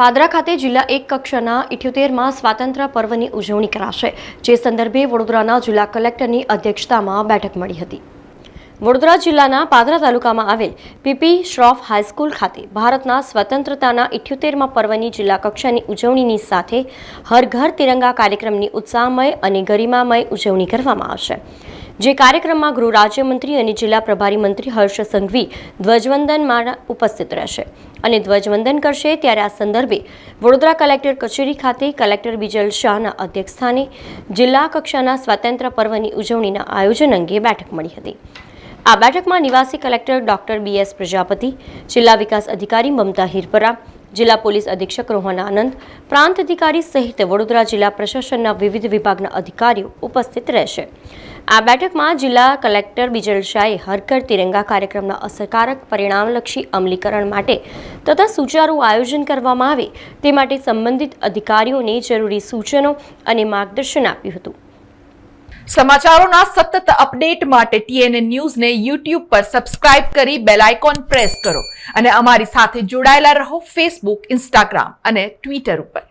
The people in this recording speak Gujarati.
પાદરા ખાતે જિલ્લા 1 કક્ષાના 78માં સ્વાતંત્ર્ય પર્વની ઉજવણી કરાશે, જે સંદર્ભે વડોદરાના જિલ્લા કલેક્ટરની અધ્યક્ષતામાં બેઠક મળી હતી। વડોદરા જિલ્લાના પાદરા તાલુકામાં આવેલ પીપી શ્રોફ હાઈસ્કૂલ ખાતે ભારતના સ્વતંત્રતાના 78માં પર્વની જિલ્લા કક્ષાની ઉજવણીની સાથે હર ઘર તિરંગા કાર્યક્રમની ઉત્સાહમય અને ગરિમામય ઉજવણી કરવામાં આવશે। જે કાર્યક્રમમાં ગૃહ રાજ્યમંત્રી અને જિલ્લા પ્રભારી મંત્રી હર્ષ સંઘવી ધ્વજવંદનમાં ઉપસ્થિત રહેશે અને ધ્વજવંદન કરશે। ત્યારે આ સંદર્ભે વડોદરા કલેક્ટર કચેરી ખાતે કલેક્ટર બિજલ શાહના અધ્યક્ષસ્થાને જિલ્લા કક્ષાના સ્વાતંત્ર્ય પર્વની ઉજવણીના આયોજન અંગે બેઠક મળી હતી। આ બેઠકમાં નિવાસી કલેક્ટર ડોક્ટર BS પ્રજાપતિ, જિલ્લા વિકાસ અધિકારી મમતા હિરપરા, જિલ્લા પોલીસ અધિક્ષક રોહન આનંદ, પ્રાંત અધિકારી સહિત વડોદરા જિલ્લા પ્રશાસનના વિવિધ વિભાગના અધિકારીઓ ઉપસ્થિત રહેશે। આ બેઠકમાં જિલ્લા કલેક્ટર બિજલ શાહે હર ઘર તિરંગા કાર્યક્રમના અસરકારક પરિણામલક્ષી અમલીકરણ માટે તથા સુચારુ આયોજન કરવામાં આવે તે માટે સંબંધિત અધિકારીઓને જરૂરી સૂચનો અને માર્ગદર્શન આપ્યું હતું। સમાચારોના સતત અપડેટ માટે TNN ન્યૂઝને YouTube પર સબસ્ક્રાઇબ કરી બેલ આઇકોન પ્રેસ કરો અને અમારી સાથે જોડાયેલા રહો Facebook, Instagram અને Twitter ઉપર।